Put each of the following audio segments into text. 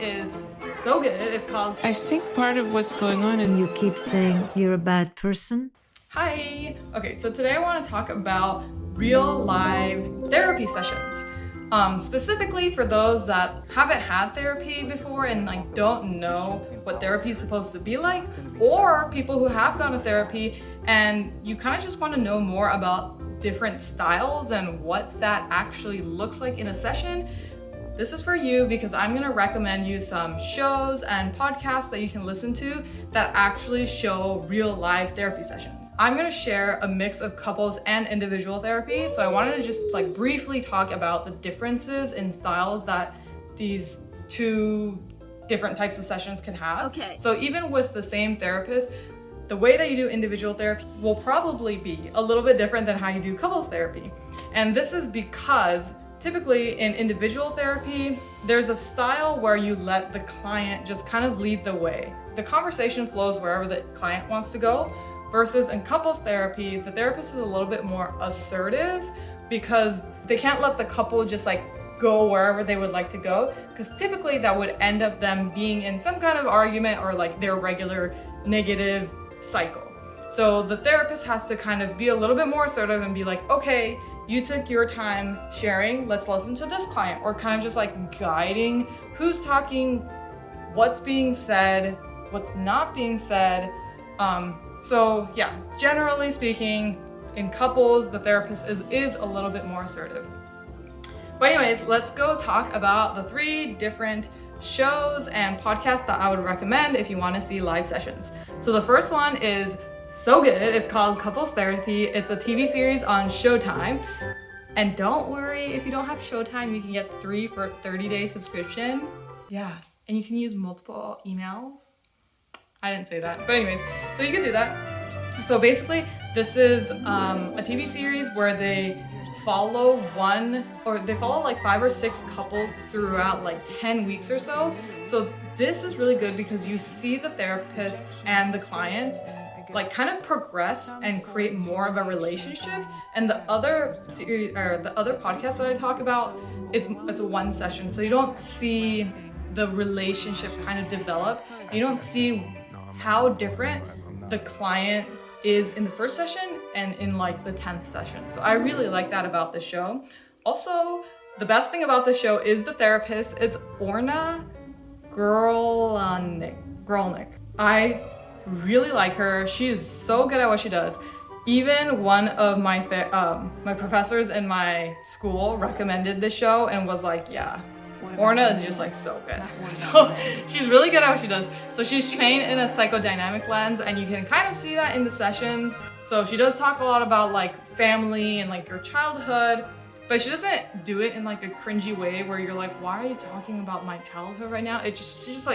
is so good. It's called I think part of what's going on is You keep saying you're a bad person. Hi! Okay, so today I want to talk about real live therapy sessions. Specifically for those that haven't had therapy before and don't know what therapy is supposed to be like, or people who have gone to therapy and you kind of just want to know more about different styles and what that actually looks like in a session. This is for you because I'm going to recommend you some shows and podcasts that you can listen to that actually show real live therapy sessions. I'm going to share a mix of couples and individual therapy, so I wanted to just briefly talk about the differences in styles that these two different types of sessions can have. Okay. So even with the same therapist, the way that you do individual therapy will probably be a little bit different than how you do couples therapy. And this is because typically in individual therapy, there's a style where you let the client just kind of lead the way. The conversation flows wherever the client wants to go, versus in couples therapy, the therapist is a little bit more assertive because they can't let the couple just go wherever they would like to go, because typically that would end up them being in some kind of argument or their regular negative cycle. So the therapist has to kind of be a little bit more assertive and be like, okay, you took your time sharing, let's listen to this client, or kind of just guiding who's talking, what's being said, what's not being said. So yeah, generally speaking, in couples, the therapist is a little bit more assertive. But anyways, let's go talk about the 3 different shows and podcasts that I would recommend if you want to see live sessions. So the first one is so good. It's called Couples Therapy. It's a TV series on Showtime. And don't worry, if you don't have Showtime, you can get 3 for a 30-day subscription. Yeah, and you can use multiple emails. I didn't say that, but anyways, so you can do that. So basically, this is a TV series where they follow 5 or 6 couples throughout 10 weeks or so. So this is really good because you see the therapist and the client kind of progress and create more of a relationship. And the other series or the other podcast that I talk about, it's a one session, so you don't see the relationship kind of develop. You don't see how different the client is in the first session and in the 10th session. So I really like that about the show. Also, the best thing about the show is the therapist. It's Orna Grolnick. I really like her. She is so good at what she does. Even one of my my professors in my school recommended this show and was like, yeah, Orna is just so good. So she's really good at what she does. So she's trained in a psychodynamic lens, and you can kind of see that in the sessions. So she does talk a lot about family and your childhood, but she doesn't do it in a cringy way where you're why are you talking about my childhood right now? She just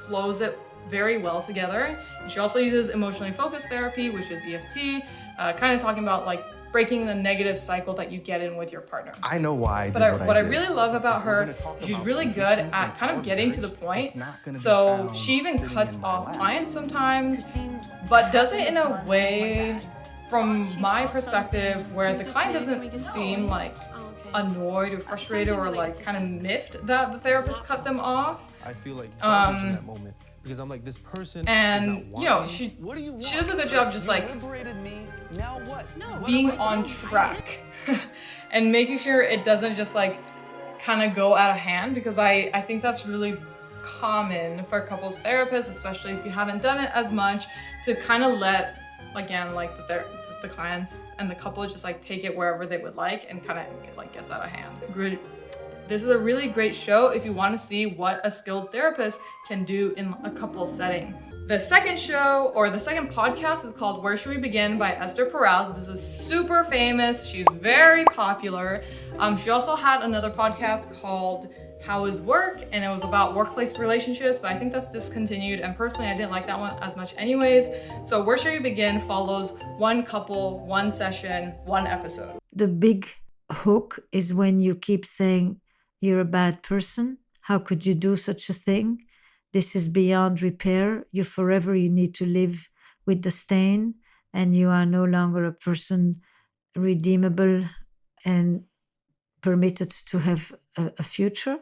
flows it very well together. And she also uses emotionally focused therapy, which is EFT, kind of talking about breaking the negative cycle that you get in with your partner. I know why. But what I really love about her, she's really good at kind of getting to the point. So she even cuts off clients sometimes, but does it in a way, from my perspective, where the client doesn't seem annoyed or frustrated or kind of miffed that the therapist cut them off. I feel in that moment. Because I'm this person. And she does a good job just Now what? being on track and making sure it doesn't just kind of go out of hand, because I think that's really common for couples therapists, especially if you haven't done it as much, to kind of let the clients and the couple just take it wherever they would and kind of gets out of hand. This is a really great show if you want to see what a skilled therapist can do in a couple setting. The second show, or the second podcast, is called Where Should We Begin by Esther Perel. This is super famous. She's very popular. She also had another podcast called How Is Work, and it was about workplace relationships, but I think that's discontinued, and personally I didn't like that one as much anyways. So Where Should We Begin follows one couple, one session, one episode. The big hook is when you keep saying you're a bad person. How could you do such a thing? This is beyond repair. You need to live with the stain, and you are no longer a person redeemable and permitted to have a future.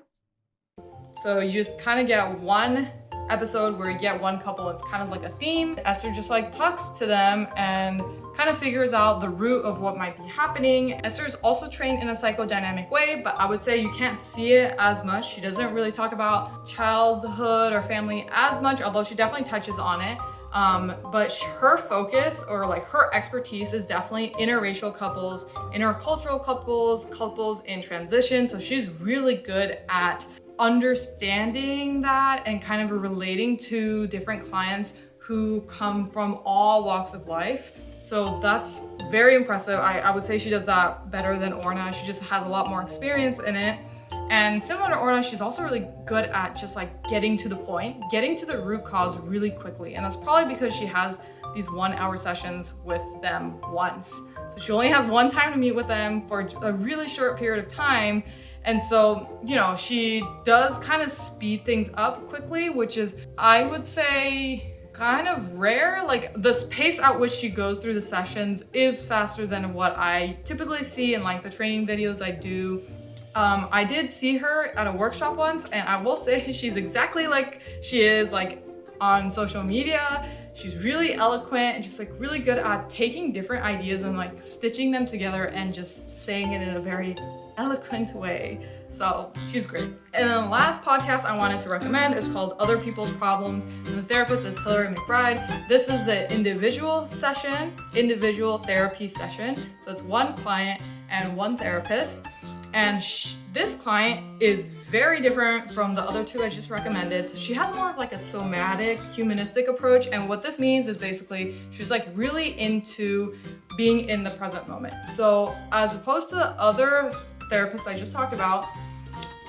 So you just kind of get one episode where you get one couple. It's kind of like a theme. Esther just like talks to them and kind of figures out the root of what might be happening. Esther's also trained in a psychodynamic way, but I would say you can't see it as much. She doesn't really talk about childhood or family as much, although she definitely touches on it. But her focus or like her expertise is definitely interracial couples, intercultural couples, couples in transition. So she's really good at understanding that and kind of relating to different clients who come from all walks of life. So that's very impressive. I would say she does that better than Orna. She just has a lot more experience in it. And similar to Orna, she's also really good at just like getting to the point, getting to the root cause really quickly. And that's probably because she has these 1 hour sessions with them once. So she only has one time to meet with them for a really short period of time. And so, you know, she does kind of speed things up quickly, which is, I would say, kind of rare. Like the pace at which she goes through the sessions is faster than what I typically see in like the training videos I do. I did see her at a workshop once, and I will say she's exactly like she is like on social media. She's really eloquent and just like really good at taking different ideas and like stitching them together and just saying it in a very eloquent way. So she's great. And then the last podcast I wanted to recommend is called Other People's Problems, and the therapist is Hillary McBride. This is the individual therapy session. So it's one client and one therapist. And this client is very different from the other two I just recommended. So she has more of like a somatic, humanistic approach. And what this means is basically she's like really into being in the present moment. So as opposed to the other therapists I just talked about,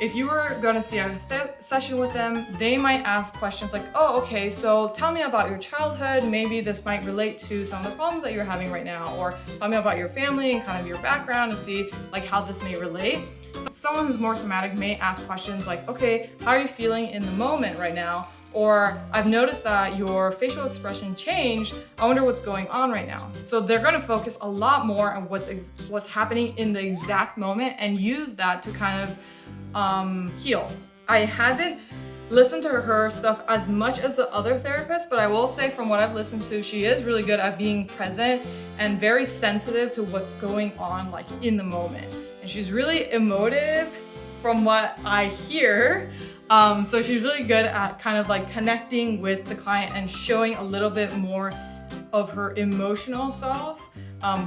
if you were gonna see a session with them, they might ask questions like, oh, okay, so tell me about your childhood. Maybe this might relate to some of the problems that you're having right now, or tell me about your family and kind of your background to see like how this may relate. So someone who's more somatic may ask questions like, okay, how are you feeling in the moment right now? Or I've noticed that your facial expression changed. I wonder what's going on right now. So they're gonna focus a lot more on what's happening in the exact moment and use that to kind of heal. I haven't listened to her stuff as much as the other therapists, but I will say from what I've listened to, she is really good at being present and very sensitive to what's going on like in the moment. And she's really emotive from what I hear. So she's really good at kind of like connecting with the client and showing a little bit more of her emotional self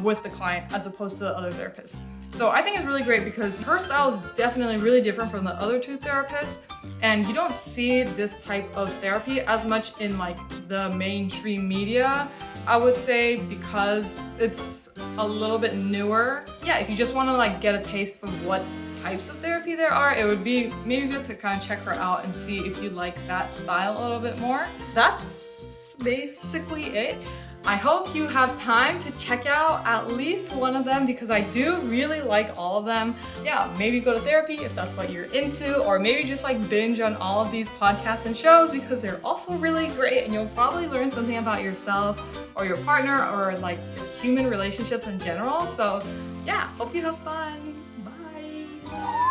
with the client as opposed to the other therapists. So I think it's really great because her style is definitely really different from the other two therapists, and you don't see this type of therapy as much in like the mainstream media, I would say, because it's a little bit newer. Yeah, if you just want to like get a taste of what types of therapy there are, it would be maybe good to kind of check her out and see if you like that style a little bit more. That's basically it. I hope you have time to check out at least one of them because I do really like all of them. Yeah, maybe go to therapy if that's what you're into, or maybe just like binge on all of these podcasts and shows because they're also really great and you'll probably learn something about yourself or your partner or like just human relationships in general. So yeah, hope you have fun. Bye.